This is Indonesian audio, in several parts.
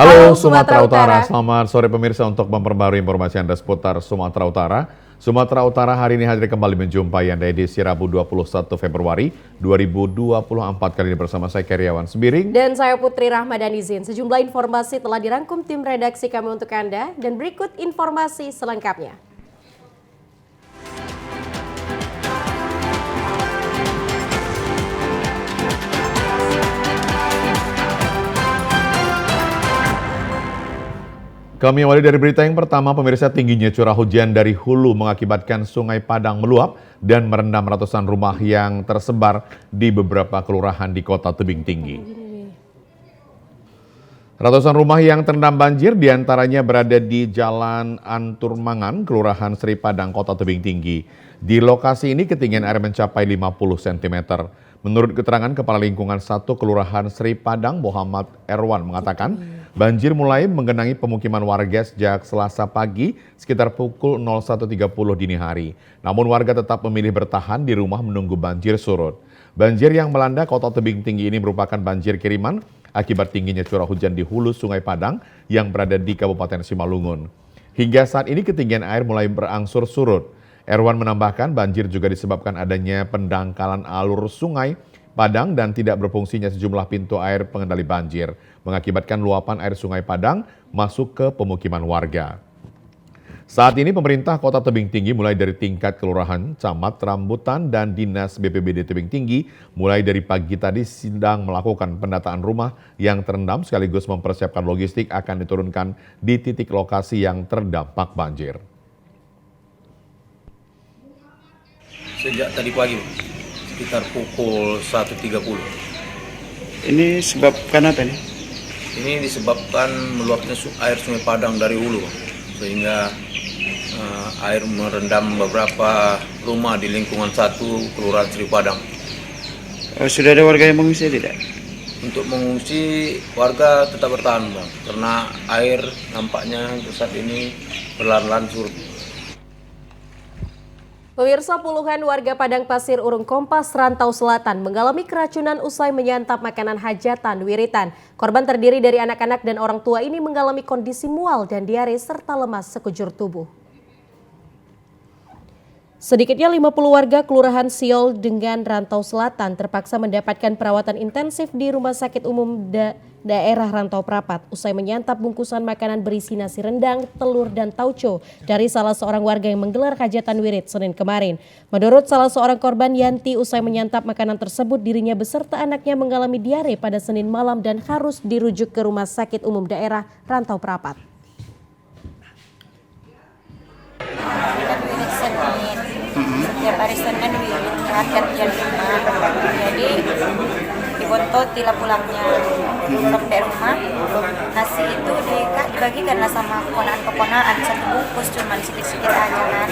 Halo Sumatera Utara, selamat sore pemirsa. Untuk memperbarui informasi Anda seputar Sumatera Utara. Sumatera Utara hari ini hadir kembali menjumpai Anda edisi Rabu 21 Februari 2024. Kali ini bersama saya Karyawan Sembiring. Dan saya Putri Rahmadanizin. Sejumlah informasi telah dirangkum tim redaksi kami untuk Anda. Dan berikut informasi selengkapnya. Kami awali dari berita yang pertama, pemirsa. Tingginya curah hujan dari hulu mengakibatkan Sungai Padang meluap dan merendam ratusan rumah yang tersebar di beberapa kelurahan di Kota Tebing Tinggi. Ratusan rumah yang terendam banjir diantaranya berada di Jalan Anturmangan, Kelurahan Sri Padang, Kota Tebing Tinggi. Di lokasi ini ketinggian air mencapai 50 cm. Menurut keterangan Kepala Lingkungan 1 Kelurahan Sri Padang, Muhammad Erwan mengatakan, banjir mulai menggenangi pemukiman warga sejak Selasa pagi sekitar pukul 01.30 dini hari. Namun warga tetap memilih bertahan di rumah menunggu banjir surut. Banjir yang melanda Kota Tebing Tinggi ini merupakan banjir kiriman akibat tingginya curah hujan di hulu Sungai Padang yang berada di Kabupaten Simalungun. Hingga saat ini ketinggian air mulai berangsur surut. Erwan menambahkan banjir juga disebabkan adanya pendangkalan alur Sungai Padang dan tidak berfungsinya sejumlah pintu air pengendali banjir, mengakibatkan luapan air Sungai Padang masuk ke pemukiman warga. Saat ini pemerintah Kota Tebing Tinggi mulai dari tingkat kelurahan, camat, rambutan, dan dinas BPBD Tebing Tinggi mulai dari pagi tadi sedang melakukan pendataan rumah yang terendam sekaligus mempersiapkan logistik akan diturunkan di titik lokasi yang terdampak banjir. Sejak tadi pagi, sekitar pukul 1.30. Ini sebabkan apa nih? Ini disebabkan meluapnya air Sungai Padang dari hulu, sehingga air merendam beberapa rumah di lingkungan 1 Kelurahan Sri Padang. Sudah ada warga yang mengungsi tidak? Untuk mengungsi, warga tetap bertahan, Bang, karena air nampaknya untuk saat ini perlahan-lahan surut. Pemirsa, puluhan warga Padang Pasir Urung Kompas, Rantau Selatan mengalami keracunan usai menyantap makanan hajatan wiritan. Korban terdiri dari anak-anak dan orang tua ini mengalami kondisi mual dan diare serta lemas sekujur tubuh. Sedikitnya 50 warga Kelurahan Siol dengan Rantau Selatan terpaksa mendapatkan perawatan intensif di Rumah Sakit Umum Daerah Rantau Prapat usai menyantap bungkusan makanan berisi nasi rendang, telur, dan tauco dari salah seorang warga yang menggelar hajatan wirid Senin kemarin. Menurut salah seorang korban, Yanti, usai menyantap makanan tersebut dirinya beserta anaknya mengalami diare pada Senin malam dan harus dirujuk ke Rumah Sakit Umum Daerah Rantau Prapat. Setiap hari Senin berangkat jam 5, jadi dibontot tila pulangnya sampai rumah. Nasi itu dibagi karena sama keponaan-keponaan, satu bungkus cuman sedikit-sedikit aja kan.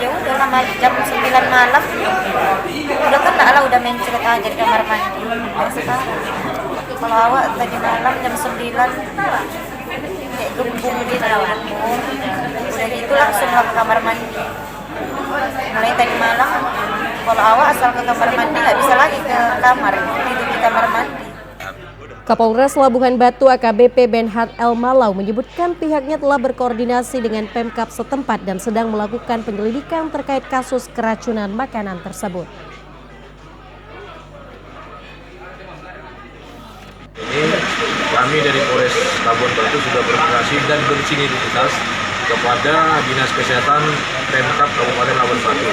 Ya udah lama jam 9 malam udah kena lah, udah mencret aja di kamar mandi. Kalau awak tadi malam jam 9 kayak gembung gitu, udah gitu langsung lah ke kamar mandi. Mulai tadi malam, kalau awak asal ke kamar mandi nggak bisa lagi ke kamar, tidur di kamar mandi. Kapolres Labuhan Batu AKBP Benhat El Malau menyebutkan pihaknya telah berkoordinasi dengan Pemkab setempat dan sedang melakukan penyelidikan terkait kasus keracunan makanan tersebut. Ini kami dari Polres Labuhan Batu sudah berkoordinasi dan bersinergitas kepada Dinas Kesehatan Pemkab Kabupaten Labuhan Batu.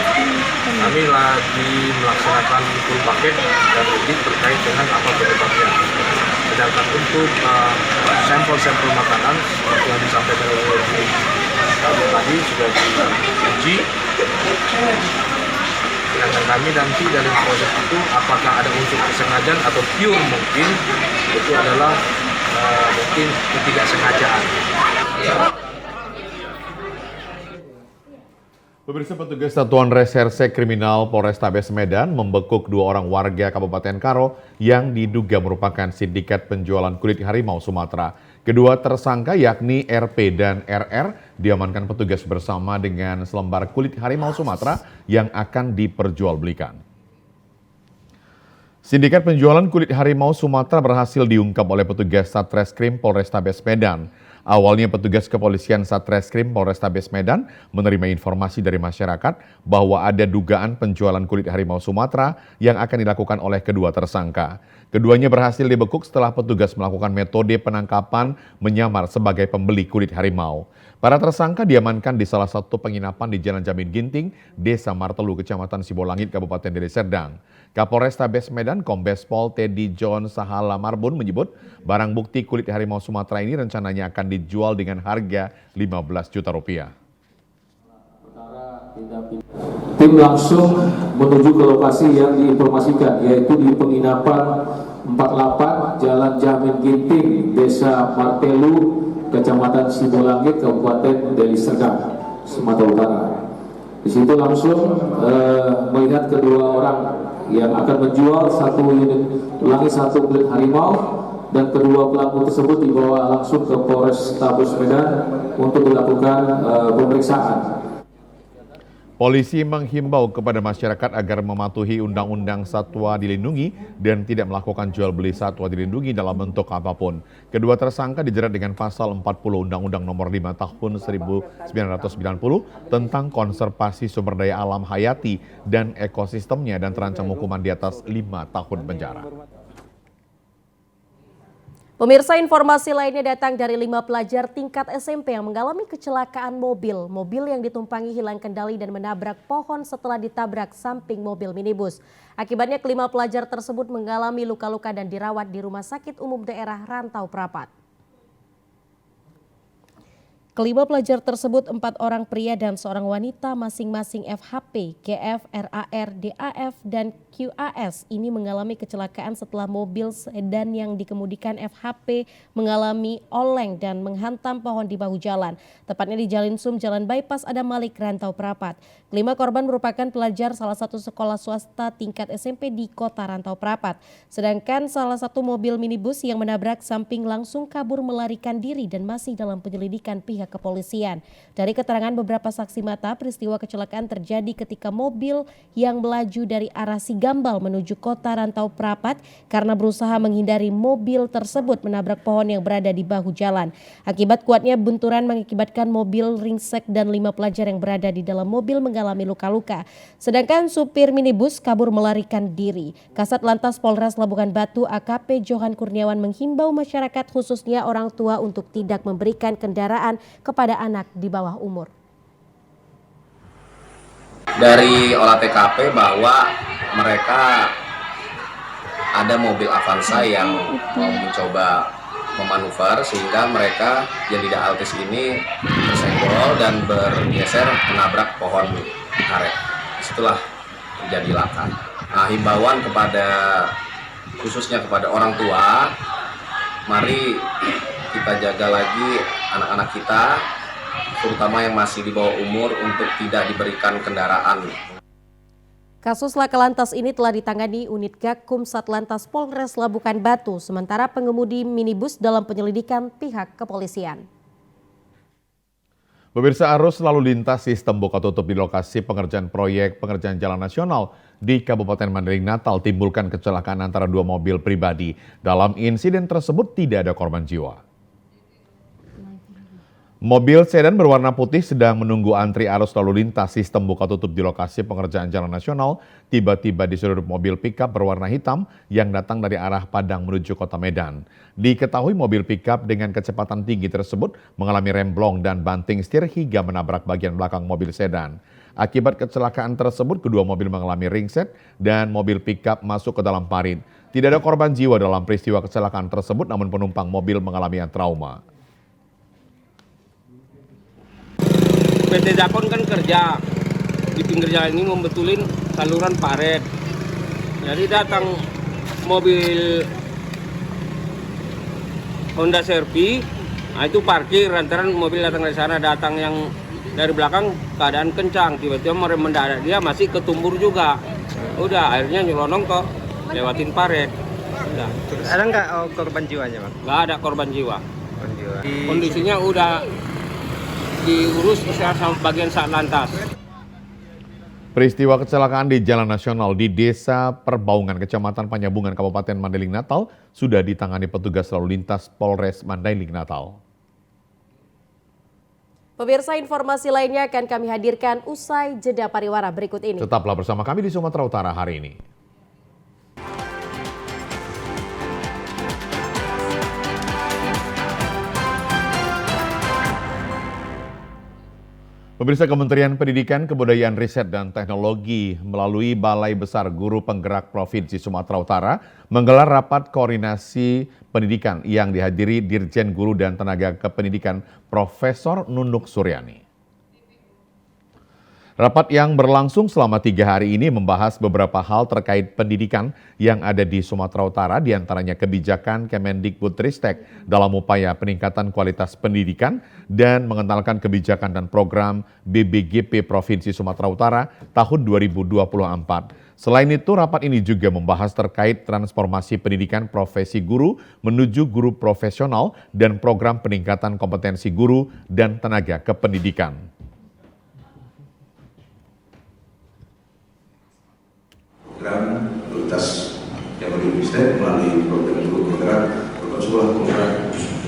Kami lagi melaksanakan full paket dan audit terkait dengan apa penyebabnya. Sedangkan untuk sampel-sampel makanan seperti yang disampaikan oleh tadi sudah diuji. Sedangkan kami nanti dalam proses itu apakah ada unsur kesengajaan atau pure mungkin itu adalah mungkin ketidaksengajaan. Pemirsa, petugas Satuan Reserse Kriminal Polrestabes Medan membekuk 2 orang warga Kabupaten Karo yang diduga merupakan sindikat penjualan kulit harimau Sumatera. Kedua tersangka yakni RP dan RR diamankan petugas bersama dengan selembar kulit harimau Sumatera yang akan diperjualbelikan. Sindikat penjualan kulit harimau Sumatera berhasil diungkap oleh petugas Satreskrim Polrestabes Medan. Awalnya petugas kepolisian Satreskrim Polrestabes Medan menerima informasi dari masyarakat bahwa ada dugaan penjualan kulit harimau Sumatera yang akan dilakukan oleh kedua tersangka. Keduanya berhasil dibekuk setelah petugas melakukan metode penangkapan menyamar sebagai pembeli kulit harimau. Para tersangka diamankan di salah satu penginapan di Jalan Jamin Ginting, Desa Martelu, Kecamatan Sibolangit, Kabupaten Deli Serdang. Kapolrestabes Medan Kombes Pol Teddy John Sahala Marbun menyebut barang bukti kulit harimau Sumatera ini rencananya akan dijual dengan harga 15 juta rupiah. Tim langsung menuju ke lokasi yang diinformasikan, yaitu di penginapan 48 Jalan Jamin Ginting, Desa Martelu, Kecamatan Sibolangit, Kabupaten Deli Serdang, Sumatera Utara. Di situ langsung melihat kedua orang yang akan menjual satu kulit harimau, dan kedua pelaku tersebut dibawa langsung ke Polrestabes Medan untuk dilakukan pemeriksaan. Polisi menghimbau kepada masyarakat agar mematuhi Undang-Undang Satwa Dilindungi dan tidak melakukan jual beli satwa dilindungi dalam bentuk apapun. Kedua tersangka dijerat dengan pasal 40 Undang-Undang Nomor 5 Tahun 1990 tentang konservasi sumber daya alam hayati dan ekosistemnya dan terancam hukuman di atas 5 tahun penjara. Pemirsa, informasi lainnya datang dari 5 pelajar tingkat SMP yang mengalami kecelakaan mobil. Mobil yang ditumpangi hilang kendali dan menabrak pohon setelah ditabrak samping mobil minibus. Akibatnya kelima pelajar tersebut mengalami luka-luka dan dirawat di Rumah Sakit Umum Daerah Rantau Prapat. Kelima pelajar tersebut 4 orang pria dan seorang wanita masing-masing FHP, GF, RAR, DAF, dan QAS ini mengalami kecelakaan setelah mobil sedan yang dikemudikan FHP mengalami oleng dan menghantam pohon di bahu jalan, tepatnya di Jalan Sum, Jalan Bypass Adam Malik, Rantau Prapat. Kelima korban merupakan pelajar salah satu sekolah swasta tingkat SMP di Kota Rantau Prapat. Sedangkan salah satu mobil minibus yang menabrak samping langsung kabur melarikan diri dan masih dalam penyelidikan pihak kepolisian. Dari keterangan beberapa saksi mata, peristiwa kecelakaan terjadi ketika mobil yang melaju dari arah Sigambal menuju Kota Rantau Prapat karena berusaha menghindari mobil tersebut menabrak pohon yang berada di bahu jalan. Akibat kuatnya benturan mengakibatkan mobil ringsek dan 5 pelajar yang berada di dalam mobil mengalami luka-luka. Sedangkan supir minibus kabur melarikan diri. Kasat Lantas Polres Labuhan Batu AKP Johan Kurniawan menghimbau masyarakat khususnya orang tua untuk tidak memberikan kendaraan kepada anak di bawah umur. Dari olah TKP bahwa mereka ada mobil Avanza yang mau mencoba memanuver sehingga mereka yang tidak altis ini tersenggol dan bergeser menabrak pohon karet. Setelah terjadi laka. Nah, himbauan kepada khususnya kepada orang tua, mari kita jaga lagi anak-anak kita, terutama yang masih di bawah umur, untuk tidak diberikan kendaraan. Kasus laka lantas ini telah ditangani unit Gakum Satlantas Polres Labuhan Batu, sementara pengemudi minibus dalam penyelidikan pihak kepolisian. Pemirsa, arus lalu lintas sistem buka tutup di lokasi pengerjaan proyek pengerjaan jalan nasional di Kabupaten Mandailing Natal timbulkan kecelakaan antara 2 mobil pribadi. Dalam insiden tersebut tidak ada korban jiwa. Mobil sedan berwarna putih sedang menunggu antri arus lalu lintas sistem buka tutup di lokasi pengerjaan jalan nasional. Tiba-tiba diseruduk mobil pickup berwarna hitam yang datang dari arah Padang menuju Kota Medan. Diketahui mobil pickup dengan kecepatan tinggi tersebut mengalami remblong dan banting setir hingga menabrak bagian belakang mobil sedan. Akibat kecelakaan tersebut, kedua mobil mengalami ringsek dan mobil pickup masuk ke dalam parit. Tidak ada korban jiwa dalam peristiwa kecelakaan tersebut, namun penumpang mobil mengalami trauma. PT Zakon kan kerja di pinggir jalan ini membetulin saluran paret. Jadi datang mobil Honda Servi, nah itu parkir, lantaran mobil datang dari sana, datang yang dari belakang keadaan kencang, tiba-tiba merem mendadak, dia masih ketumbur juga. Udah akhirnya nyelonong ke lewatin paret. Udah. Ada nggak korban jiwanya, Bang? Nggak ada korban jiwa. Kondisinya udah diurus sama bagian Satlantas. Peristiwa kecelakaan di Jalan Nasional di Desa Perbaungan, Kecamatan Panyabungan, Kabupaten Mandailing Natal sudah ditangani petugas lalu lintas Polres Mandailing Natal. Pemirsa, informasi lainnya akan kami hadirkan usai jeda pariwara berikut ini. Tetaplah bersama kami di Sumatera Utara hari ini. Pemirsa, Kementerian Pendidikan, Kebudayaan, Riset, dan Teknologi melalui Balai Besar Guru Penggerak Provinsi Sumatera Utara menggelar rapat koordinasi pendidikan yang dihadiri Dirjen Guru dan Tenaga Kependidikan Profesor Nunuk Suryani. Rapat yang berlangsung selama 3 hari ini membahas beberapa hal terkait pendidikan yang ada di Sumatera Utara, diantaranya kebijakan Kemendikbudristek dalam upaya peningkatan kualitas pendidikan dan mengenalkan kebijakan dan program BBGP Provinsi Sumatera Utara tahun 2024. Selain itu, rapat ini juga membahas terkait transformasi pendidikan profesi guru menuju guru profesional dan program peningkatan kompetensi guru dan tenaga kependidikan. Program prioritas Kemendikbudristek melalui program guru penggerak merupakan sebuah program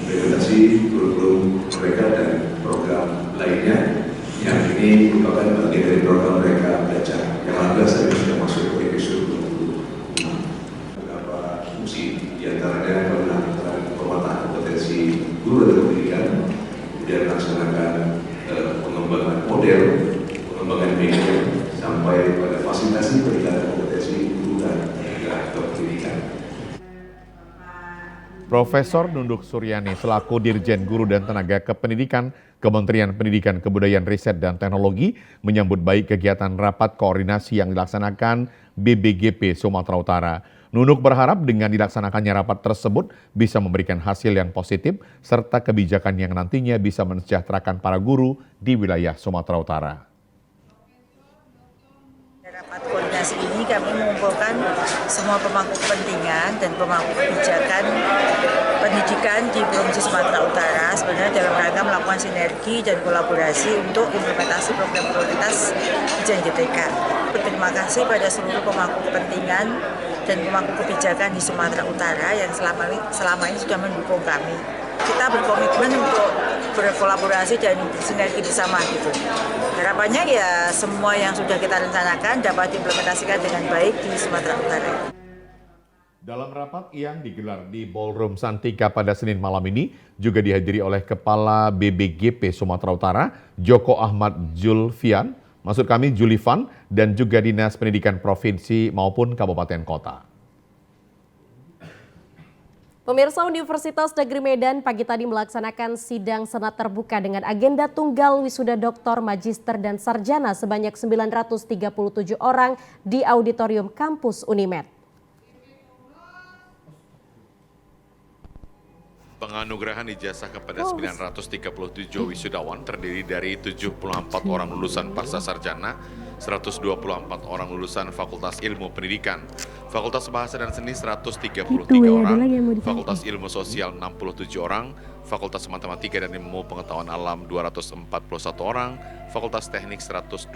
implementasi kurikulum mereka dan program lainnya yang ini merupakan bagian dari program mereka belajar yang alhamdulillah saat ini sudah masuk ke episode 20. Beberapa fungsi diantaranya peningkatan pemetaan kompetensi guru dan pendidikan, kemudian melaksanakan pengembangan model, pengembangan media sampai pada fasilitasi peningkatan kompetensi guru dan tenaga kependidikan. Profesor Nunuk Suryani selaku Dirjen Guru dan Tenaga Kependidikan Kementerian Pendidikan, Kebudayaan, Riset, dan Teknologi menyambut baik kegiatan rapat koordinasi yang dilaksanakan BBGP Sumatera Utara. Nunuk berharap dengan dilaksanakannya rapat tersebut bisa memberikan hasil yang positif serta kebijakan yang nantinya bisa mensejahterakan para guru di wilayah Sumatera Utara. Rapat koordinasi ini kami mengumpulkan semua pemangku kepentingan dan pemangku kebijakan pendidikan di Provinsi Sumatera Utara sebenarnya dalam rangka melakukan sinergi dan kolaborasi untuk implementasi program prioritas Kebijakan GTK. Berterima kasih pada seluruh pemangku kepentingan dan pemangku kebijakan di Sumatera Utara yang selama ini sudah mendukung kami. Kita berkomitmen untuk berkolaborasi dan bersinergi bersama gitu. Harapannya ya semua yang sudah kita rencanakan dapat diimplementasikan dengan baik di Sumatera Utara. Dalam rapat yang digelar di Ballroom Santika pada Senin malam ini juga dihadiri oleh Kepala BBGP Sumatera Utara, Joko Ahmad Julfian, Julifan, dan juga Dinas Pendidikan Provinsi maupun Kabupaten Kota. Pemirsa, Universitas Negeri Medan pagi tadi melaksanakan sidang senat terbuka dengan agenda tunggal wisuda doktor, magister, dan sarjana sebanyak 937 orang di auditorium kampus Unimed. Penganugerahan ijazah kepada 937 wisudawan terdiri dari 74 orang lulusan pasca sarjana, 124 orang lulusan Fakultas Ilmu Pendidikan, Fakultas Bahasa dan Seni 133 orang, Fakultas Ilmu Sosial 67 orang, Fakultas Matematika dan Ilmu Pengetahuan Alam 241 orang, Fakultas Teknik 121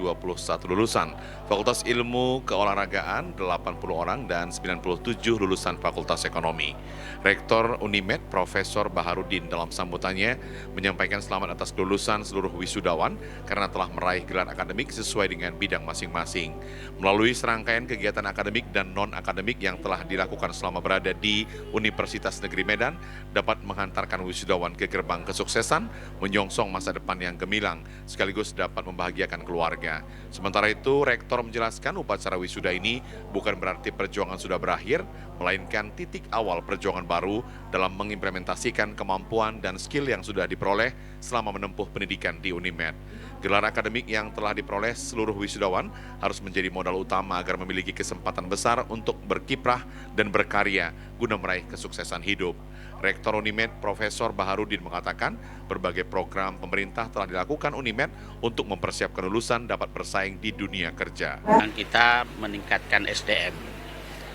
lulusan, Fakultas Ilmu Keolahragaan 80 orang, dan 97 lulusan Fakultas Ekonomi. Rektor Unimed Profesor Baharudin dalam sambutannya menyampaikan selamat atas kelulusan seluruh wisudawan karena telah meraih gelar akademik sesuai dengan bidang masing-masing. Melalui serangkaian kegiatan akademik dan non-akademik yang telah dilakukan selama berada di Universitas Negeri Medan dapat menghantarkan wisudawan ke gerbang kesuksesan, menyongsong masa depan yang gemilang, sekaligus dapat membahagiakan keluarga. Sementara itu, Rektor menjelaskan upacara wisuda ini bukan berarti perjuangan sudah berakhir, melainkan titik awal perjuangan baru dalam mengimplementasikan kemampuan dan skill yang sudah diperoleh selama menempuh pendidikan di Unimed. Gelar akademik yang telah diperoleh seluruh wisudawan harus menjadi modal utama agar memiliki kesempatan besar untuk berkiprah dan berkarya guna meraih kesuksesan hidup. Rektor Unimed Profesor Baharudin mengatakan berbagai program pemerintah telah dilakukan Unimed untuk mempersiapkan lulusan dapat bersaing di dunia kerja. Dan kita meningkatkan SDM,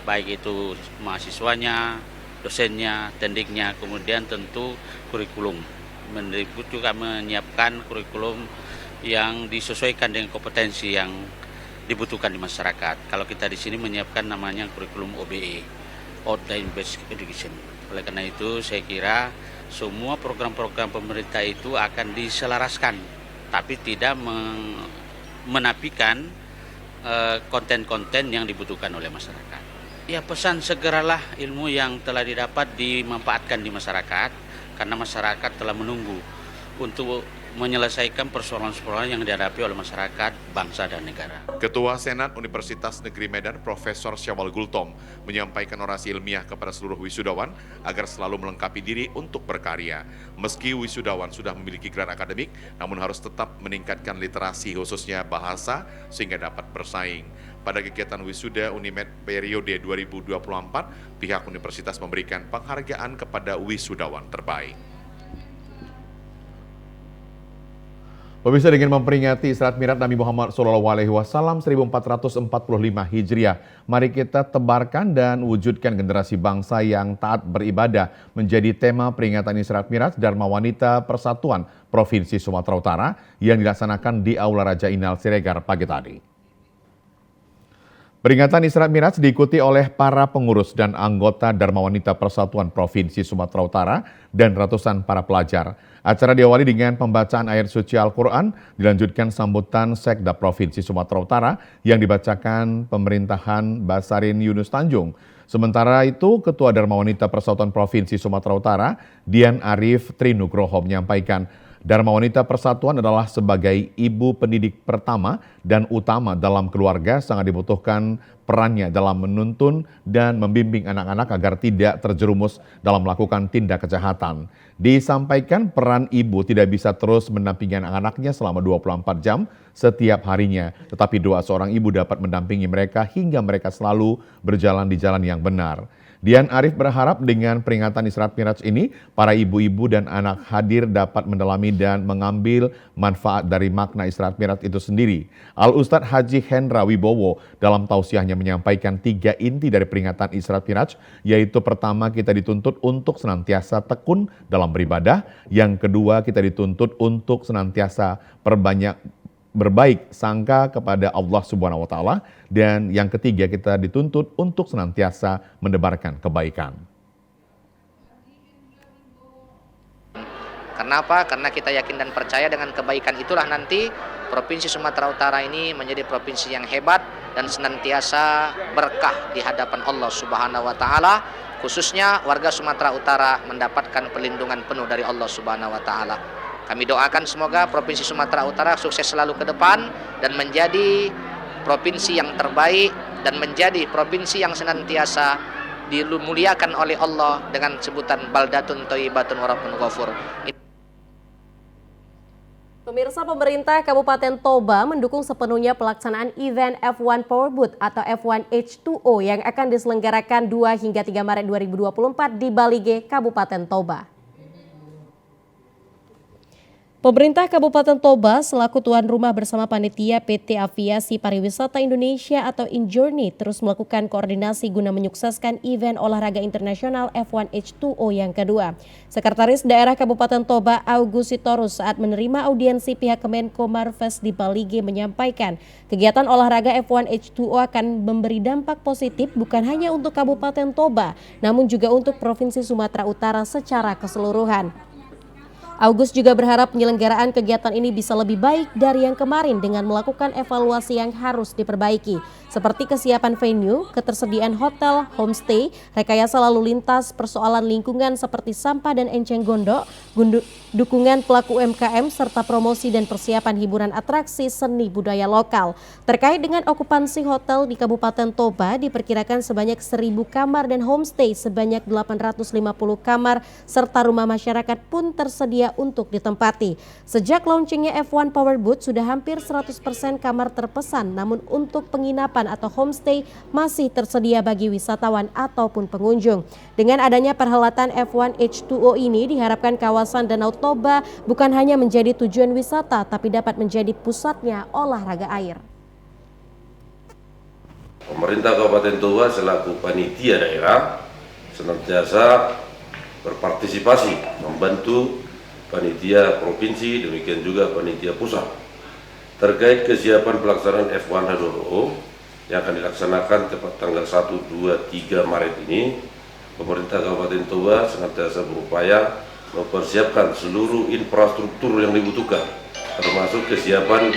baik itu mahasiswanya, dosennya, tekniknya, kemudian tentu kurikulum. Mendikbud juga menyiapkan kurikulum yang disesuaikan dengan kompetensi yang dibutuhkan di masyarakat. Kalau kita di sini menyiapkan namanya kurikulum OBE, Outline Based Education. Oleh karena itu saya kira semua program-program pemerintah itu akan diselaraskan, tapi tidak menafikan konten-konten yang dibutuhkan oleh masyarakat. Ya, pesan segeralah ilmu yang telah didapat dimanfaatkan di masyarakat, karena masyarakat telah menunggu untuk menyelesaikan persoalan-persoalan yang dihadapi oleh masyarakat, bangsa, dan negara. Ketua Senat Universitas Negeri Medan, Profesor Syawal Gultom, menyampaikan orasi ilmiah kepada seluruh wisudawan agar selalu melengkapi diri untuk berkarya. Meski wisudawan sudah memiliki gelar akademik, namun harus tetap meningkatkan literasi khususnya bahasa sehingga dapat bersaing. Pada kegiatan wisuda Unimed periode 2024, pihak universitas memberikan penghargaan kepada wisudawan terbaik. Pemirsa, dengan memperingati Isra Mi'raj Nabi Muhammad SAW 1445 Hijriah, mari kita tebarkan dan wujudkan generasi bangsa yang taat beribadah menjadi tema peringatan Isra Mi'raj Dharma Wanita Persatuan Provinsi Sumatera Utara yang dilaksanakan di Aula Raja Inal Siregar pagi tadi. Peringatan Isra Mi'raj diikuti oleh para pengurus dan anggota Dharma Wanita Persatuan Provinsi Sumatera Utara dan ratusan para pelajar. Acara diawali dengan pembacaan ayat suci Al-Quran, dilanjutkan sambutan Sekda Provinsi Sumatera Utara yang dibacakan pemerintahan Basarin Yunus Tanjung. Sementara itu, Ketua Dharma Wanita Persatuan Provinsi Sumatera Utara, Dian Arif Trinugroho menyampaikan, Dharma Wanita Persatuan adalah sebagai ibu pendidik pertama dan utama dalam keluarga, sangat dibutuhkan perannya dalam menuntun dan membimbing anak-anak agar tidak terjerumus dalam melakukan tindak kejahatan. Disampaikan peran ibu tidak bisa terus mendampingi anak-anaknya selama 24 jam setiap harinya, tetapi doa seorang ibu dapat mendampingi mereka hingga mereka selalu berjalan di jalan yang benar. Dian Arif berharap dengan peringatan Isra Mi'raj ini, para ibu-ibu dan anak hadir dapat mendalami dan mengambil manfaat dari makna Isra Mi'raj itu sendiri. Al-Ustadz Haji Hendra Wibowo dalam tausiahnya menyampaikan 3 inti dari peringatan Isra Mi'raj, yaitu pertama, kita dituntut untuk senantiasa tekun dalam beribadah. Yang kedua, kita dituntut untuk senantiasa berbaik sangka kepada Allah Subhanahu wa Ta'ala, dan yang ketiga, kita dituntut untuk senantiasa menebarkan kebaikan. Kenapa? Karena kita yakin dan percaya dengan kebaikan itulah nanti Provinsi Sumatera Utara ini menjadi provinsi yang hebat dan senantiasa berkah di hadapan Allah Subhanahu wa Ta'ala, khususnya warga Sumatera Utara mendapatkan perlindungan penuh dari Allah Subhanahu wa Ta'ala. Kami doakan semoga Provinsi Sumatera Utara sukses selalu ke depan dan menjadi provinsi yang terbaik dan menjadi provinsi yang senantiasa dimuliakan oleh Allah dengan sebutan Baldatun Thayyibatun wa Rabbun Ghafur. Pemirsa, pemerintah Kabupaten Toba mendukung sepenuhnya pelaksanaan event F1 Powerboat atau F1 H2O yang akan diselenggarakan 2 hingga 3 Maret 2024 di Balige, Kabupaten Toba. Pemerintah Kabupaten Toba selaku tuan rumah bersama panitia PT Aviasi Pariwisata Indonesia atau InJourney terus melakukan koordinasi guna menyukseskan event olahraga internasional F1 H2O yang kedua. Sekretaris Daerah Kabupaten Toba August Sitorus saat menerima audiensi pihak Kemenko Marves di Balige menyampaikan kegiatan olahraga F1 H2O akan memberi dampak positif bukan hanya untuk Kabupaten Toba namun juga untuk Provinsi Sumatera Utara secara keseluruhan. August juga berharap penyelenggaraan kegiatan ini bisa lebih baik dari yang kemarin dengan melakukan evaluasi yang harus diperbaiki, seperti kesiapan venue, ketersediaan hotel, homestay, rekayasa lalu lintas, persoalan lingkungan seperti sampah dan enceng gondok, dukungan pelaku UMKM, serta promosi dan persiapan hiburan atraksi seni budaya lokal. Terkait dengan okupansi hotel di Kabupaten Toba, diperkirakan sebanyak 1.000 kamar dan homestay sebanyak 850 kamar, serta rumah masyarakat pun tersedia untuk ditempati. Sejak launchingnya F1 Powerboat sudah hampir 100% kamar terpesan, namun untuk penginapan atau homestay masih tersedia bagi wisatawan ataupun pengunjung. Dengan adanya perhelatan F1 H2O ini diharapkan kawasan Danau Toba bukan hanya menjadi tujuan wisata tapi dapat menjadi pusatnya olahraga air. Pemerintah Kabupaten Toba selaku panitia daerah senantiasa berpartisipasi membantu panitia provinsi, demikian juga panitia pusat terkait kesiapan pelaksanaan F1 H2O yang akan dilaksanakan tepat tanggal 1, 2, 3 Maret ini, pemerintah Kabupaten Toba senantiasa berupaya mempersiapkan seluruh infrastruktur yang dibutuhkan, termasuk kesiapan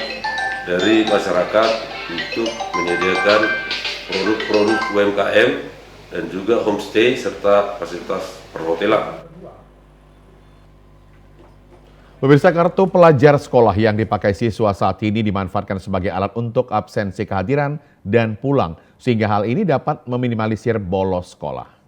dari masyarakat untuk menyediakan produk-produk UMKM dan juga homestay serta fasilitas perhotelan. Pemirsa, kartu pelajar sekolah yang dipakai siswa saat ini dimanfaatkan sebagai alat untuk absensi kehadiran dan pulang, sehingga hal ini dapat meminimalisir bolos sekolah.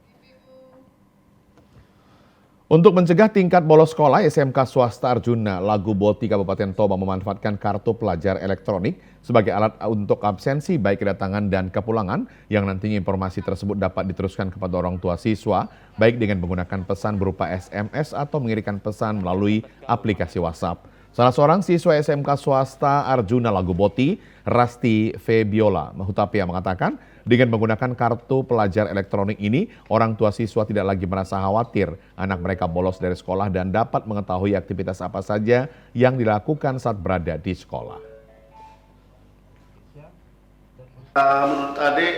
Untuk mencegah tingkat bolos sekolah, SMK swasta Arjuna Lagu Boti Kabupaten Toba memanfaatkan kartu pelajar elektronik sebagai alat untuk absensi baik kedatangan dan kepulangan, yang nantinya informasi tersebut dapat diteruskan kepada orang tua siswa baik dengan menggunakan pesan berupa SMS atau mengirimkan pesan melalui aplikasi WhatsApp. Salah seorang siswa SMK swasta Arjuna Lagu Boti, Rasti Febiola Mahutapia, mengatakan dengan menggunakan kartu pelajar elektronik ini, orang tua siswa tidak lagi merasa khawatir anak mereka bolos dari sekolah dan dapat mengetahui aktivitas apa saja yang dilakukan saat berada di sekolah. Menurut adik,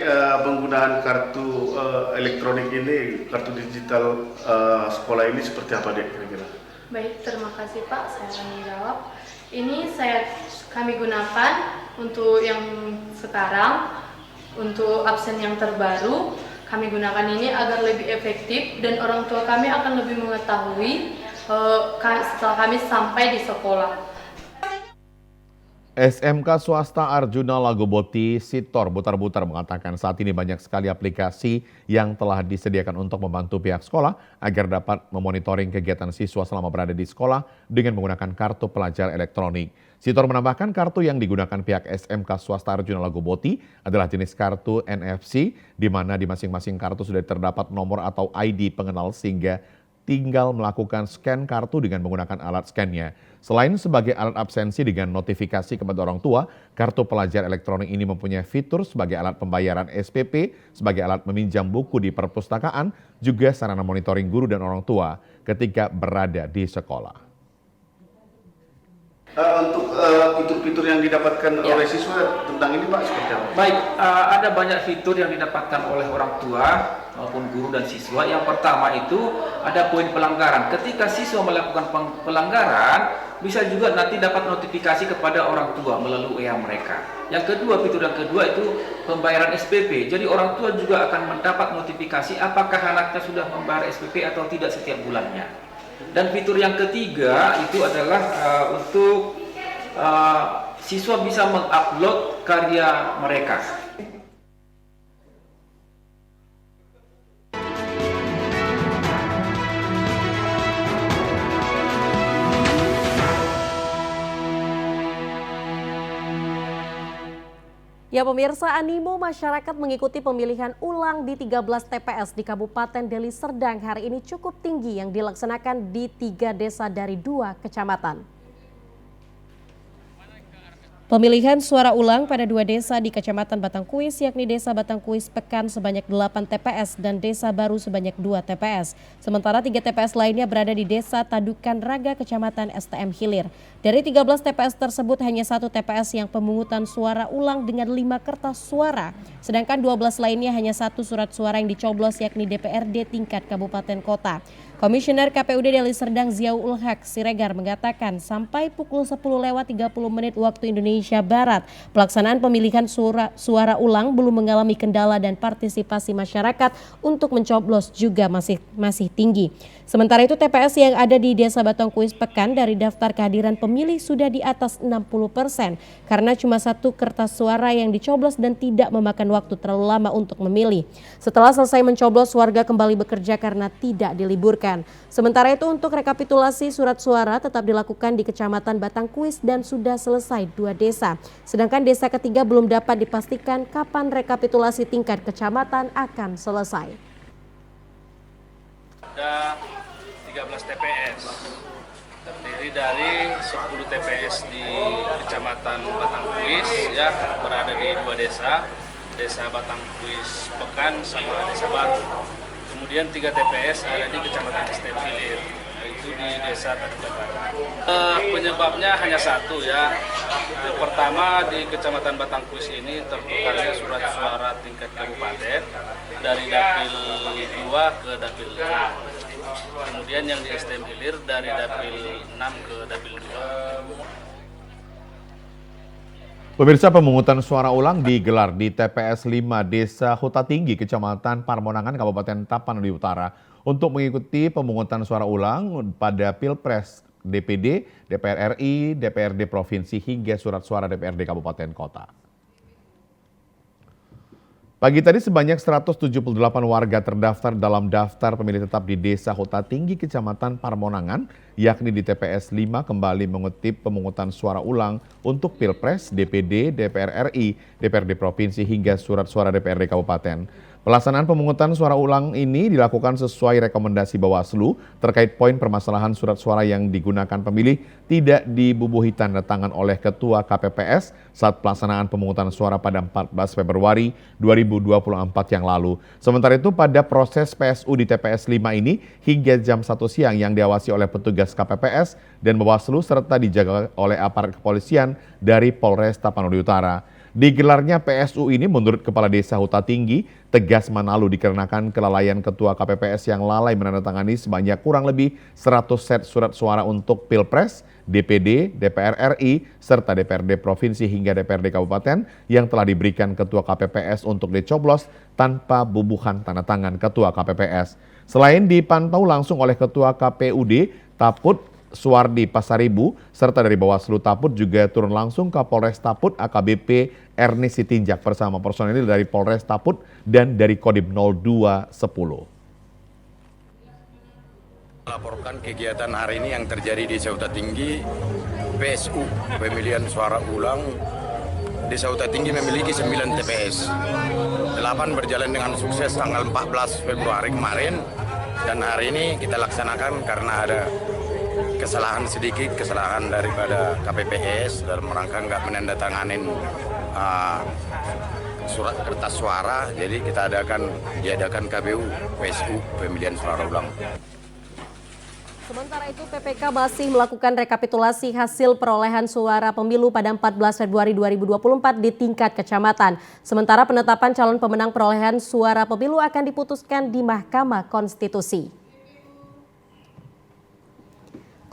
penggunaan kartu elektronik ini, kartu digital sekolah ini seperti apa, Dek, kira-kira? Baik, terima kasih Pak, saya akan menjawab. Ini kami gunakan untuk yang sekarang, untuk absen yang terbaru. Kami gunakan ini agar lebih efektif dan orang tua kami akan lebih mengetahui setelah kami sampai di sekolah. SMK swasta Arjuna Lagu Boti Sitor Butar-Butar mengatakan saat ini banyak sekali aplikasi yang telah disediakan untuk membantu pihak sekolah agar dapat memonitoring kegiatan siswa selama berada di sekolah dengan menggunakan kartu pelajar elektronik. Sitor menambahkan kartu yang digunakan pihak SMK swasta Arjuna Lagu Boti adalah jenis kartu NFC, di mana di masing-masing kartu sudah terdapat nomor atau ID pengenal sehingga tinggal melakukan scan kartu dengan menggunakan alat scan-nya. Selain sebagai alat absensi dengan notifikasi kepada orang tua, kartu pelajar elektronik ini mempunyai fitur sebagai alat pembayaran SPP, sebagai alat meminjam buku di perpustakaan, juga sarana monitoring guru dan orang tua ketika berada di sekolah. Untuk fitur-fitur yang didapatkan oleh siswa tentang ini, Pak, seperti apa? Baik, ada banyak fitur yang didapatkan oleh orang tua maupun guru dan siswa. Yang pertama itu ada poin pelanggaran. Ketika siswa melakukan pelanggaran, bisa juga nanti dapat notifikasi kepada orang tua melalui WA mereka. Yang kedua, fitur yang kedua itu pembayaran SPP. Jadi orang tua juga akan mendapat notifikasi apakah anaknya sudah membayar SPP atau tidak setiap bulannya. Dan fitur yang ketiga itu adalah untuk siswa bisa mengupload karya mereka. Ya pemirsa, animo masyarakat mengikuti pemilihan ulang di 13 TPS di Kabupaten Deli Serdang hari ini cukup tinggi yang dilaksanakan di 3 desa dari 2 kecamatan. Pemilihan suara ulang pada 2 desa di Kecamatan Batangkuis, yakni Desa Batangkuis Pekan sebanyak 8 TPS dan Desa Baru sebanyak 2 TPS. Sementara 3 TPS lainnya berada di Desa Tadukan Raga, Kecamatan STM Hilir. Dari 13 TPS tersebut hanya 1 TPS yang pemungutan suara ulang dengan 5 kertas suara. Sedangkan 12 lainnya hanya 1 surat suara yang dicoblos, yakni DPRD tingkat kabupaten kota. Komisioner KPUD Deli Serdang Ziaul Haq Siregar mengatakan sampai pukul 10:30 waktu Indonesia Barat, pelaksanaan pemilihan suara ulang belum mengalami kendala dan partisipasi masyarakat untuk mencoblos juga masih tinggi. Sementara itu TPS yang ada di Desa Batangkuis Pekan dari daftar kehadiran pemilih sudah di atas 60% karena cuma 1 kertas suara yang dicoblos dan tidak memakan waktu terlalu lama untuk memilih. Setelah selesai mencoblos, warga kembali bekerja karena tidak diliburkan. Sementara itu untuk rekapitulasi surat suara tetap dilakukan di Kecamatan Batangkuis dan sudah selesai 2 desa. Sedangkan desa ketiga belum dapat dipastikan kapan rekapitulasi tingkat kecamatan akan selesai. Ada 13 TPS, terdiri dari 10 TPS di Kecamatan Batangkuis, ya, berada di 2 desa, Desa Batangkuis Pekan sama Desa Baru. Kemudian 3 TPS ada di Kecamatan STM Hilir, itu di Desa Tadubakan. Penyebabnya hanya satu ya. Yang pertama di Kecamatan Batangkuis ini tertukarnya surat suara tingkat kabupaten dari Dapil 2 ke Dapil 5. Kemudian yang di STM Hilir dari Dapil 6 ke Dapil 2. Pemirsa, pemungutan suara ulang digelar di TPS 5 Desa Huta Tinggi, Kecamatan Parmonangan, Kabupaten Tapanuli Utara untuk mengikuti pemungutan suara ulang pada Pilpres DPD, DPR RI, DPRD Provinsi hingga surat suara DPRD Kabupaten Kota. Pagi tadi sebanyak 178 warga terdaftar dalam daftar pemilih tetap di Desa Huta Tinggi, Kecamatan Parmonangan, yakni di TPS 5 kembali mengutip pemungutan suara ulang untuk Pilpres, DPD, DPR RI, DPRD Provinsi hingga surat suara DPRD Kabupaten. Pelaksanaan pemungutan suara ulang ini dilakukan sesuai rekomendasi Bawaslu terkait poin permasalahan surat suara yang digunakan pemilih tidak dibubuhi tanda tangan oleh Ketua KPPS saat pelaksanaan pemungutan suara pada 14 Februari 2024 yang lalu. Sementara itu pada proses PSU di TPS 5 ini hingga jam 1 siang yang diawasi oleh petugas KPPS dan Bawaslu serta dijaga oleh aparat kepolisian dari Polres Tapanuli Utara. Digelarnya PSU ini menurut Kepala Desa Huta Tinggi, Tegas Manalu dikarenakan kelalaian Ketua KPPS yang lalai menandatangani sebanyak kurang lebih 100 set surat suara untuk Pilpres, DPD, DPR RI, serta DPRD Provinsi hingga DPRD Kabupaten yang telah diberikan Ketua KPPS untuk dicoblos tanpa bubuhan tanda tangan Ketua KPPS. Selain dipantau langsung oleh Ketua KPUD, Taput Suwardi Pasaribu, serta dari Bawaslu Taput juga turun langsung ke Polres Taput AKBP Erni Sitinjak bersama personil dari Polres Taput dan dari Kodim 0210. Laporkan kegiatan hari ini yang terjadi di Desa Huta Tinggi, PSU, pemilihan suara ulang. Desa Huta Tinggi memiliki 9 TPS. 8 berjalan dengan sukses tanggal 14 Februari kemarin, dan hari ini kita laksanakan karena ada kesalahan daripada KPPS dalam rangka nggak menandatanganin surat kertas suara, jadi kita diadakan KPU PSU pemilihan suara ulang. Sementara itu PPK masih melakukan rekapitulasi hasil perolehan suara pemilu pada 14 Februari 2024 di tingkat kecamatan. Sementara penetapan calon pemenang perolehan suara pemilu akan diputuskan di Mahkamah Konstitusi.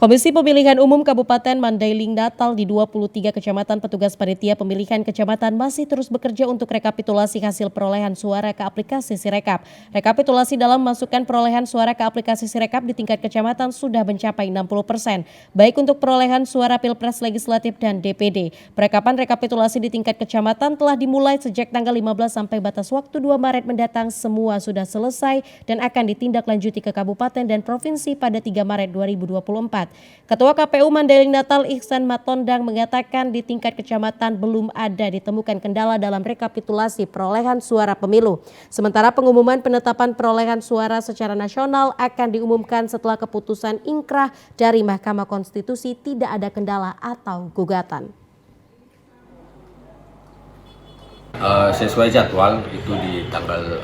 Komisi Pemilihan Umum Kabupaten Mandailing Natal di 23 kecamatan petugas panitia pemilihan kecamatan masih terus bekerja untuk rekapitulasi hasil perolehan suara ke aplikasi Sirekap. Rekapitulasi dalam memasukkan perolehan suara ke aplikasi Sirekap di tingkat kecamatan sudah mencapai 60%, baik untuk perolehan suara Pilpres Legislatif dan DPD. Perekapan rekapitulasi di tingkat kecamatan telah dimulai sejak tanggal 15 sampai batas waktu 2 Maret mendatang semua sudah selesai dan akan ditindaklanjuti ke kabupaten dan provinsi pada 3 Maret 2024. Ketua KPU Mandailing Natal Ihsan Matondang mengatakan di tingkat kecamatan belum ada ditemukan kendala dalam rekapitulasi perolehan suara pemilu. Sementara pengumuman penetapan perolehan suara secara nasional akan diumumkan setelah keputusan ingkrah dari Mahkamah Konstitusi tidak ada kendala atau gugatan. Sesuai jadwal itu di tanggal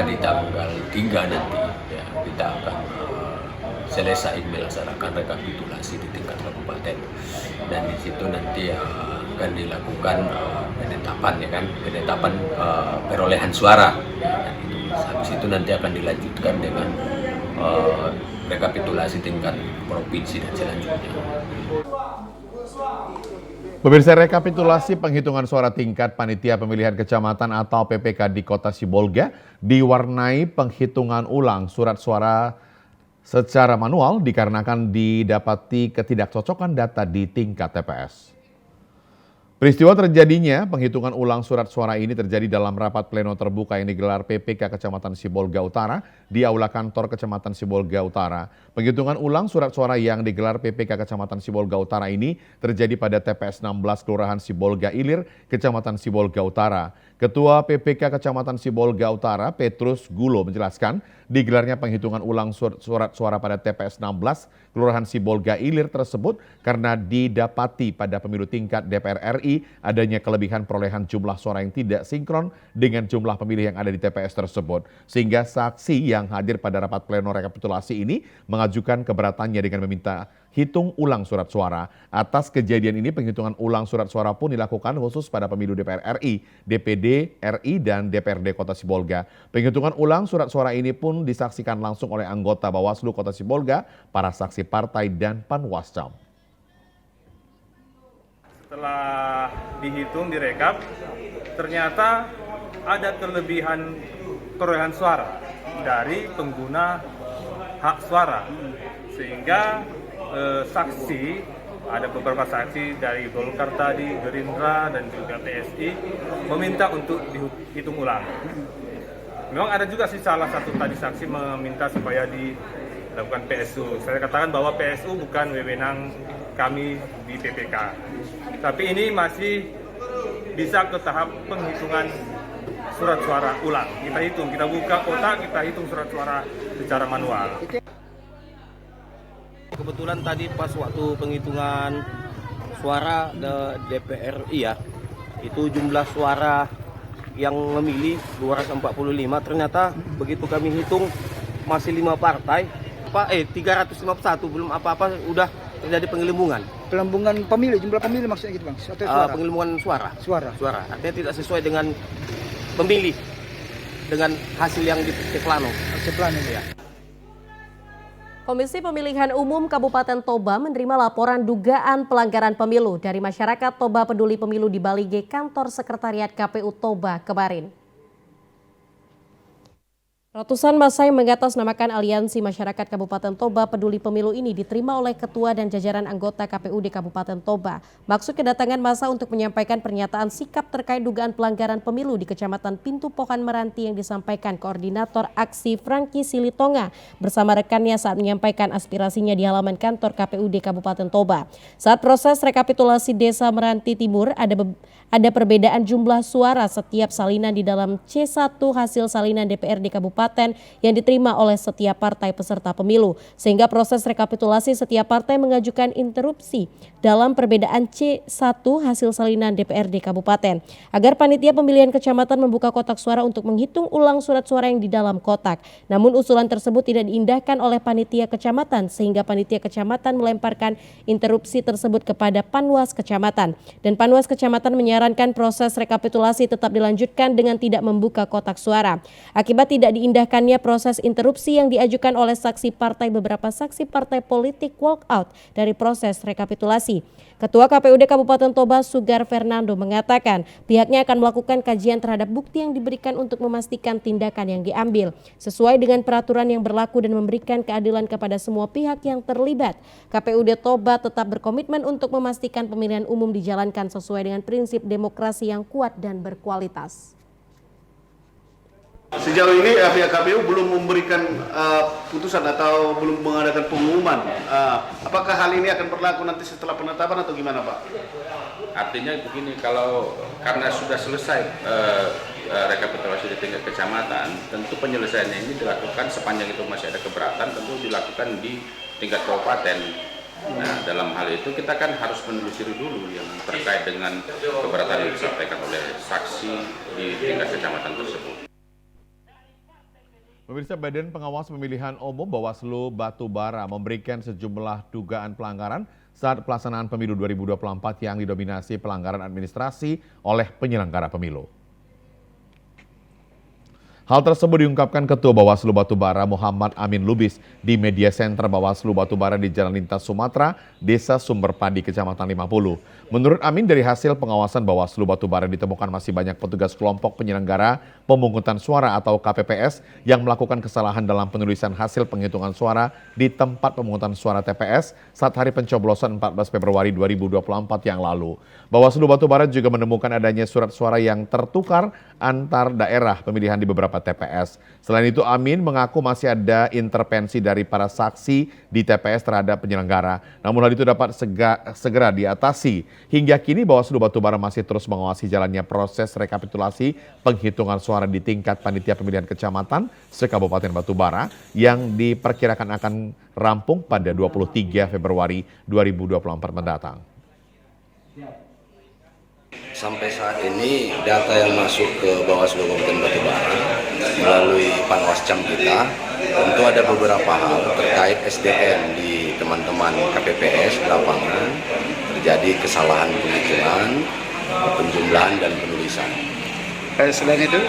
di tanggal 3 nanti ya, kita akan selesai melaksanakan rekapitulasi di tingkat kabupaten, dan di situ nanti akan dilakukan penetapan perolehan suara, dan habis itu nanti akan dilanjutkan dengan rekapitulasi tingkat provinsi dan selanjutnya. Pemirsa, rekapitulasi penghitungan suara tingkat panitia pemilihan kecamatan atau PPK di Kota Sibolga diwarnai penghitungan ulang surat suara secara manual dikarenakan didapati ketidakcocokan data di tingkat TPS. Peristiwa terjadinya penghitungan ulang surat suara ini terjadi dalam rapat pleno terbuka yang digelar PPK Kecamatan Sibolga Utara di Aula Kantor Kecamatan Sibolga Utara. Penghitungan ulang surat suara yang digelar PPK Kecamatan Sibolga Utara ini terjadi pada TPS 16 Kelurahan Sibolga Ilir, Kecamatan Sibolga Utara. Ketua PPK Kecamatan Sibolga Utara, Petrus Gulo, menjelaskan digelarnya penghitungan ulang surat suara pada TPS 16 Kelurahan Sibolga Ilir tersebut karena didapati pada pemilu tingkat DPR RI RRI adanya kelebihan perolehan jumlah suara yang tidak sinkron dengan jumlah pemilih yang ada di TPS tersebut. Sehingga saksi yang hadir pada rapat pleno rekapitulasi ini mengajukan keberatannya dengan meminta hitung ulang surat suara. Atas kejadian ini penghitungan ulang surat suara pun dilakukan khusus pada pemilu DPR RI, DPD RI, dan DPRD Kota Sibolga. Penghitungan ulang surat suara ini pun disaksikan langsung oleh anggota Bawaslu Kota Sibolga, para saksi partai, dan Panwascam. Setelah dihitung, direkap, ternyata ada kelebihan perolehan suara dari pengguna hak suara. Sehingga saksi, ada beberapa saksi dari Golkar tadi, Gerindra, dan juga PSI, meminta untuk dihitung ulang. Memang ada juga sih salah satu tadi saksi meminta supaya dilakukan PSU. Saya katakan bahwa PSU bukan wewenang kami di PPK. Tapi ini masih bisa ke tahap penghitungan surat suara ulang. Kita hitung, kita buka kotak, kita hitung surat suara secara manual. Kebetulan tadi pas waktu penghitungan suara DPR RI ya, itu jumlah suara yang memilih 245, ternyata begitu kami hitung masih 5 partai, 351, belum apa-apa udah terjadi penggelembungan. Pelambungan pemilih, jumlah pemilih maksudnya gitu Bang? Atau suara? Penggelembungan suara. Suara. Artinya tidak sesuai dengan pemilih, dengan hasil yang di plano. Ya. Komisi Pemilihan Umum Kabupaten Toba menerima laporan dugaan pelanggaran pemilu dari masyarakat Toba Peduli Pemilu di Balige Kantor Sekretariat KPU Toba kemarin. Ratusan massa yang mengatasnamakan Aliansi Masyarakat Kabupaten Toba Peduli Pemilu ini diterima oleh Ketua dan jajaran anggota KPU di Kabupaten Toba. Maksud kedatangan massa untuk menyampaikan pernyataan sikap terkait dugaan pelanggaran pemilu di Kecamatan Pintu Pokan Meranti yang disampaikan Koordinator Aksi Franky Silitonga bersama rekannya saat menyampaikan aspirasinya di halaman kantor KPU di Kabupaten Toba. Saat proses rekapitulasi Desa Meranti Timur ada perbedaan jumlah suara setiap salinan di dalam C1 hasil salinan DPRD Kabupaten yang diterima oleh setiap partai peserta pemilu. Sehingga proses rekapitulasi setiap partai mengajukan interupsi dalam perbedaan C1 hasil salinan DPRD Kabupaten. Agar panitia pemilihan kecamatan membuka kotak suara untuk menghitung ulang surat suara yang di dalam kotak. Namun usulan tersebut tidak diindahkan oleh panitia kecamatan sehingga panitia kecamatan melemparkan interupsi tersebut kepada Panwas Kecamatan. Dan Panwas Kecamatan menyarankan proses rekapitulasi tetap dilanjutkan dengan tidak membuka kotak suara. Akibat tidak diindahkannya proses interupsi yang diajukan oleh saksi partai, beberapa saksi partai politik walk out dari proses rekapitulasi. Ketua KPUD Kabupaten Toba Sugar Fernando mengatakan pihaknya akan melakukan kajian terhadap bukti yang diberikan untuk memastikan tindakan yang diambil sesuai dengan peraturan yang berlaku dan memberikan keadilan kepada semua pihak yang terlibat. KPUD Toba tetap berkomitmen untuk memastikan pemilihan umum dijalankan sesuai dengan prinsip demokrasi yang kuat dan berkualitas. Sejauh ini pihak KPU belum memberikan putusan atau belum mengadakan pengumuman. Apakah hal ini akan berlaku nanti setelah penetapan atau gimana Pak? Artinya begini, karena sudah selesai rekapitulasi di tingkat kecamatan, tentu penyelesaiannya ini dilakukan sepanjang itu masih ada keberatan, tentu dilakukan di tingkat kabupaten. Nah, dalam hal itu kita kan harus menelusuri dulu yang terkait dengan keberatan yang disampaikan oleh saksi di tingkat kecamatan tersebut. Pemirsa, Badan Pengawas Pemilihan Umum Bawaslu Batubara memberikan sejumlah dugaan pelanggaran saat pelaksanaan pemilu 2024 yang didominasi pelanggaran administrasi oleh penyelenggara pemilu. Hal tersebut diungkapkan Ketua Bawaslu Batubara Muhammad Amin Lubis di Media Center Bawaslu Batubara di Jalan Lintas Sumatera, Desa Sumberpadi, Kecamatan 50. Menurut Amin, dari hasil pengawasan Bawaslu Batubara ditemukan masih banyak petugas kelompok penyelenggara pemungutan suara atau KPPS yang melakukan kesalahan dalam penulisan hasil penghitungan suara di tempat pemungutan suara TPS saat hari pencoblosan 14 Februari 2024 yang lalu. Bawaslu Batubara juga menemukan adanya surat suara yang tertukar antar daerah pemilihan di beberapa TPS. Selain itu, Amin mengaku masih ada intervensi dari para saksi di TPS terhadap penyelenggara. Namun hal itu dapat segera diatasi. Hingga kini Bawaslu Batubara masih terus mengawasi jalannya proses rekapitulasi penghitungan suara di tingkat panitia pemilihan kecamatan se-Kabupaten Batubara yang diperkirakan akan rampung pada 23 Februari 2024 mendatang. Sampai saat ini data yang masuk ke Bawaslu Kabupaten Batubara melalui Panwascam kita, tentu ada beberapa hal terkait SDM di teman-teman KPPS di lapangan, terjadi kesalahan penghitungan, penjumlahan dan penulisan. Selain itu?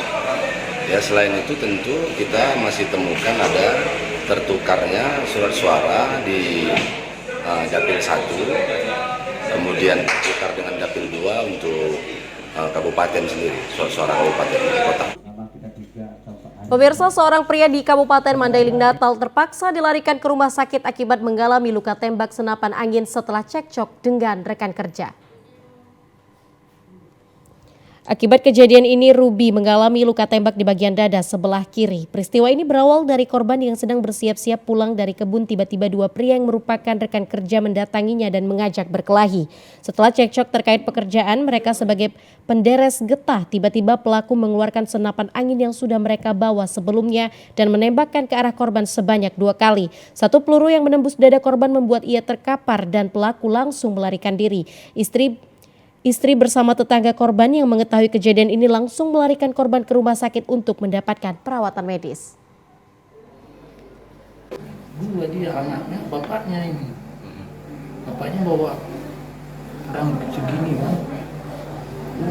Ya selain itu tentu kita masih temukan ada tertukarnya surat suara di Dapil 1, kemudian tertukar dengan Dapil 2 untuk kabupaten sendiri, suara kabupaten kota. Pemirsa, seorang pria di Kabupaten Mandailing Natal terpaksa dilarikan ke rumah sakit akibat mengalami luka tembak senapan angin setelah cekcok dengan rekan kerja. Akibat kejadian ini, Ruby mengalami luka tembak di bagian dada sebelah kiri. Peristiwa ini berawal dari korban yang sedang bersiap-siap pulang dari kebun. Tiba-tiba dua pria yang merupakan rekan kerja mendatanginya dan mengajak berkelahi. Setelah cekcok terkait pekerjaan, mereka sebagai penderes getah, tiba-tiba pelaku mengeluarkan senapan angin yang sudah mereka bawa sebelumnya dan menembakkan ke arah korban sebanyak 2 kali. Satu peluru yang menembus dada korban membuat ia terkapar dan pelaku langsung melarikan diri. Istri bersama tetangga korban yang mengetahui kejadian ini langsung melarikan korban ke rumah sakit untuk mendapatkan perawatan medis. Dia anaknya, bapaknya ini. Bapaknya bawa orang segini, Bang.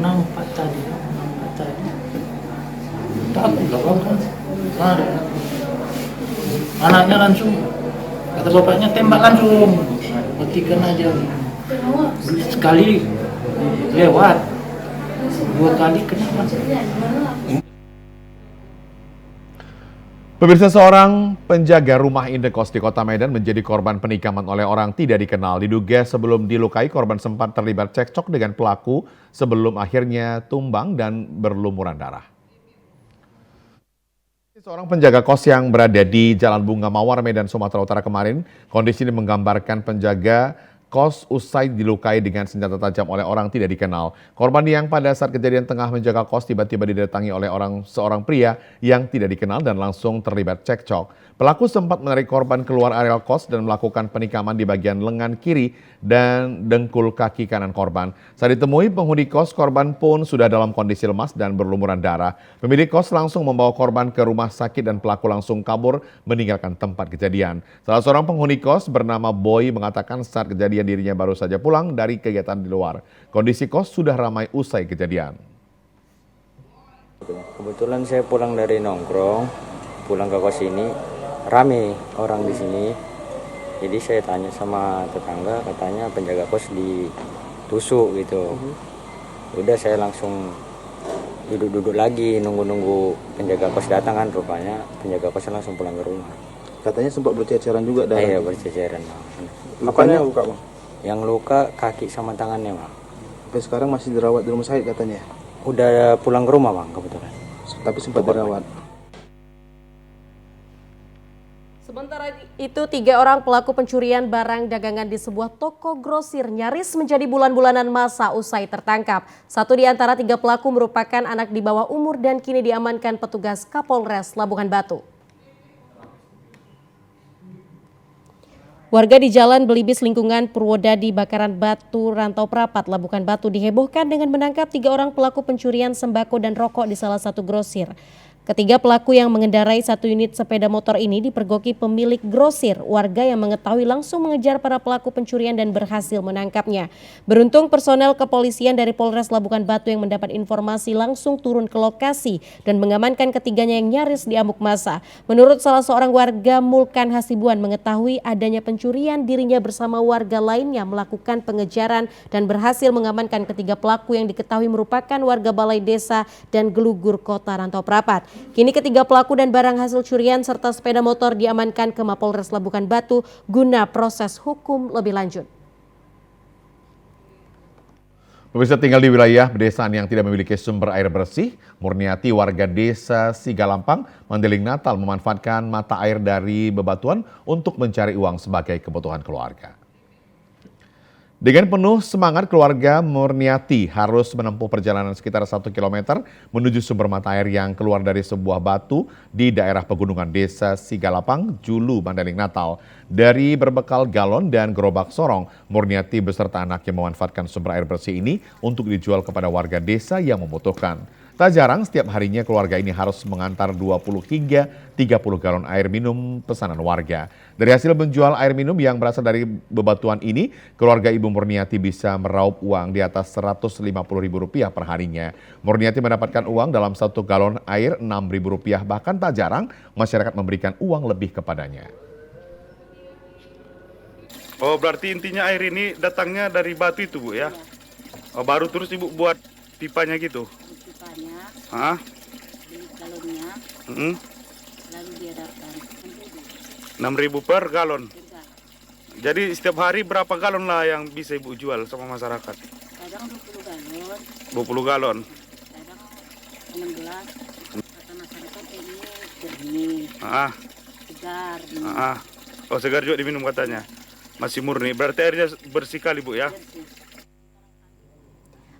Nampak tadi. Takut lah, Bang. Lari. Anaknya langsung, kata bapaknya tembak langsung. Matikan aja. Sekali lewat, 2 kali kena. Pemirsa, seorang penjaga rumah indekos di Kota Medan menjadi korban penikaman oleh orang tidak dikenal. Diduga sebelum dilukai, korban sempat terlibat cekcok dengan pelaku sebelum akhirnya tumbang dan berlumuran darah. Seorang penjaga kos yang berada di Jalan Bunga Mawar, Medan, Sumatera Utara kemarin, kondisi ini menggambarkan penjaga kos usai dilukai dengan senjata tajam oleh orang tidak dikenal. Korban yang pada saat kejadian tengah menjaga kos tiba-tiba didatangi oleh seorang pria yang tidak dikenal dan langsung terlibat cekcok. Pelaku sempat menarik korban keluar areal kos dan melakukan penikaman di bagian lengan kiri dan dengkul kaki kanan korban. Saat ditemui penghuni kos, korban pun sudah dalam kondisi lemas dan berlumuran darah. Pemilik kos langsung membawa korban ke rumah sakit dan pelaku langsung kabur meninggalkan tempat kejadian. Salah seorang penghuni kos bernama Boy mengatakan saat kejadian dirinya baru saja pulang dari kegiatan di luar. Kondisi kos sudah ramai usai kejadian. Kebetulan saya pulang dari nongkrong, pulang ke kos ini, rame orang di sini. Jadi saya tanya sama tetangga, katanya penjaga kos ditusuk gitu. Udah saya langsung duduk-duduk lagi, nunggu-nunggu penjaga kos datang kan, rupanya penjaga kos langsung pulang ke rumah. Katanya sempat berceceran juga darah. Iya, berceceran. Lukanya luka, Bang? Yang luka kaki sama tangannya, Bang. Sampai sekarang masih dirawat di rumah sakit katanya? Udah pulang ke rumah, Bang, kebetulan. Tapi sempat dirawat. Sementara itu, 3 orang pelaku pencurian barang dagangan di sebuah toko grosir nyaris menjadi bulan-bulanan masa usai tertangkap. 1 di antara 3 pelaku merupakan anak di bawah umur dan kini diamankan petugas Kapolres Labuhan Batu. Warga di Jalan Belibis lingkungan Purwodadi Bakaran Batu Rantau Prapat Labuhan Batu dihebohkan dengan menangkap 3 orang pelaku pencurian sembako dan rokok di salah satu grosir. Ketiga pelaku yang mengendarai 1 unit sepeda motor ini dipergoki pemilik grosir. Warga yang mengetahui langsung mengejar para pelaku pencurian dan berhasil menangkapnya. Beruntung personel kepolisian dari Polres Labuhan Batu yang mendapat informasi langsung turun ke lokasi dan mengamankan ketiganya yang nyaris diamuk massa. Menurut salah seorang warga Mulkan Hasibuan mengetahui adanya pencurian, dirinya bersama warga lainnya melakukan pengejaran dan berhasil mengamankan ketiga pelaku yang diketahui merupakan warga Balai Desa dan Gelugur Kota Rantau Prapat. Kini ketiga pelaku dan barang hasil curian serta sepeda motor diamankan ke Mapolres Labuhan Batu guna proses hukum lebih lanjut. Pemirsa, tinggal di wilayah pedesaan yang tidak memiliki sumber air bersih, Murniati warga desa Sigalampang, Mandailing Natal memanfaatkan mata air dari bebatuan untuk mencari uang sebagai kebutuhan keluarga. Dengan penuh semangat, keluarga Murniati harus menempuh perjalanan sekitar 1 km menuju sumber mata air yang keluar dari sebuah batu di daerah pegunungan Desa Sigalapang, Julu, Mandailing, Natal. Dari berbekal galon dan gerobak sorong, Murniati beserta anaknya memanfaatkan sumber air bersih ini untuk dijual kepada warga desa yang membutuhkan. Tak jarang setiap harinya keluarga ini harus mengantar 20 hingga 30 galon air minum pesanan warga. Dari hasil menjual air minum yang berasal dari bebatuan ini, keluarga Ibu Murniati bisa meraup uang di atas Rp150.000 per harinya. Murniati mendapatkan uang dalam 1 galon air Rp6.000, bahkan tak jarang masyarakat memberikan uang lebih kepadanya. Oh, berarti intinya air ini datangnya dari batu itu, Bu, ya? Oh, baru terus Ibu buat pipanya gitu? Pipanya, beli galonnya, lalu diedarkan. 6.000 per galon? Jadi setiap hari berapa galon lah yang bisa Ibu jual sama masyarakat? Kadang 20 galon. 20 galon? Kadang 16. Kata masyarakat ini jernih, segar. Oh, segar juga diminum katanya? Masih murni, berarti airnya bersih kali, Bu, ya?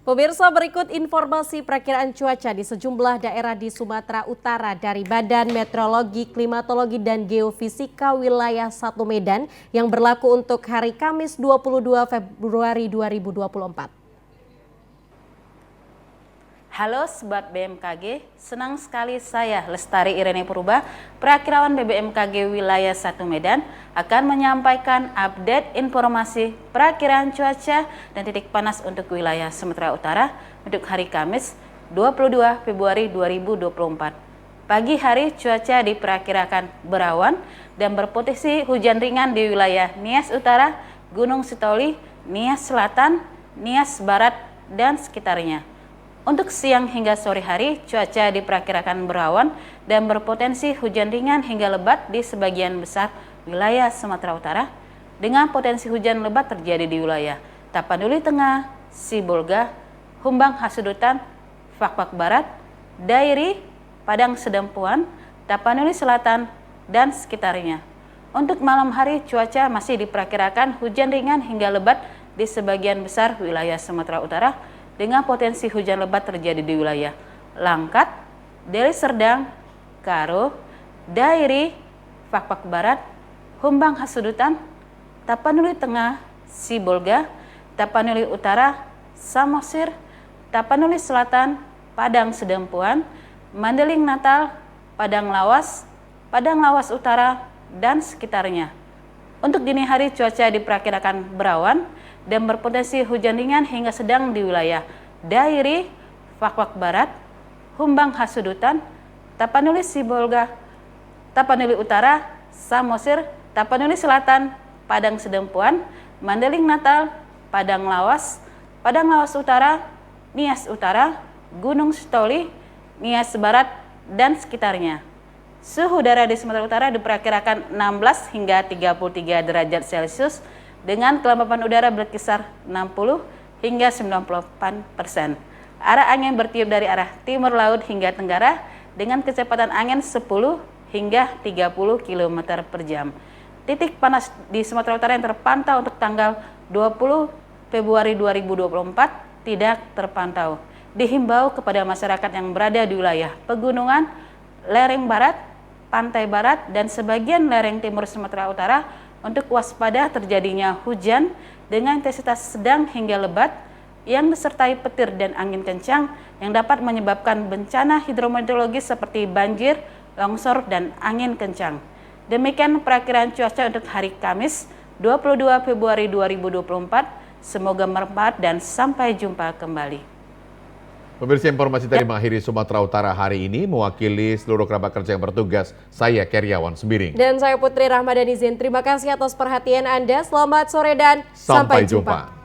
Pemirsa, berikut informasi perakiraan cuaca di sejumlah daerah di Sumatera Utara dari Badan Meteorologi, Klimatologi, dan Geofisika Wilayah 1 Medan yang berlaku untuk hari Kamis 22 Februari 2024. Halo Sobat BMKG, senang sekali saya Lestari Irene Purba, perakirawan BMKG Wilayah 1 Medan akan menyampaikan update informasi perakiraan cuaca dan titik panas untuk wilayah Sumatera Utara untuk hari Kamis 22 Februari 2024. Pagi hari cuaca diperkirakan berawan dan berpotensi hujan ringan di wilayah Nias Utara, Gunung Sitoli, Nias Selatan, Nias Barat, dan sekitarnya. Untuk siang hingga sore hari, cuaca diperkirakan berawan dan berpotensi hujan ringan hingga lebat di sebagian besar wilayah Sumatera Utara, dengan potensi hujan lebat terjadi di wilayah Tapanuli Tengah, Sibolga, Humbang Hasudutan, Fakfak Barat, Dairi, Padang Sedempuan, Tapanuli Selatan, dan sekitarnya. Untuk malam hari, cuaca masih diperkirakan hujan ringan hingga lebat di sebagian besar wilayah Sumatera Utara, dengan potensi hujan lebat terjadi di wilayah Langkat, Deli Serdang, Karo, Dairi, Fakfak Barat, Humbang Hasudutan, Tapanuli Tengah, Sibolga, Tapanuli Utara, Samosir, Tapanuli Selatan, Padang Sedempuan, Mandailing Natal, Padang Lawas Utara, dan sekitarnya. Untuk dini hari cuaca diperkirakan berawan dan berpotensi hujan ringan hingga sedang di wilayah Dairi, Fakfak Barat, Humbang Hasudutan, Tapanuli Sibolga, Tapanuli Utara, Samosir, Tapanuli Selatan, Padang Sedempuan, Mandailing Natal, Padang Lawas Utara, Nias Utara, Gunung Sitoli, Nias Barat, dan sekitarnya. Suhu udara di Sumatera Utara diperkirakan 16 hingga 33 derajat Celcius dengan kelembapan udara berkisar 60 hingga 98%. Arah angin bertiup dari arah timur laut hingga tenggara dengan kecepatan angin 10 hingga 30 km per jam. Titik panas di Sumatera Utara yang terpantau untuk tanggal 20 Februari 2024 tidak terpantau. Dihimbau kepada masyarakat yang berada di wilayah pegunungan, lereng barat, pantai barat, dan sebagian lereng timur Sumatera Utara untuk waspada terjadinya hujan dengan intensitas sedang hingga lebat yang disertai petir dan angin kencang yang dapat menyebabkan bencana hidrometeorologis seperti banjir, longsor, dan angin kencang. Demikian perakiraan cuaca untuk hari Kamis 22 Februari 2024. Semoga bermanfaat dan sampai jumpa kembali. Pemirsa, informasi tadi mengakhiri Sumatera Utara hari ini. Mewakili seluruh kerabat kerja yang bertugas, saya Keriawan Sembiring. Dan saya Putri Rahmadani Zin. Terima kasih atas perhatian Anda. Selamat sore dan sampai jumpa.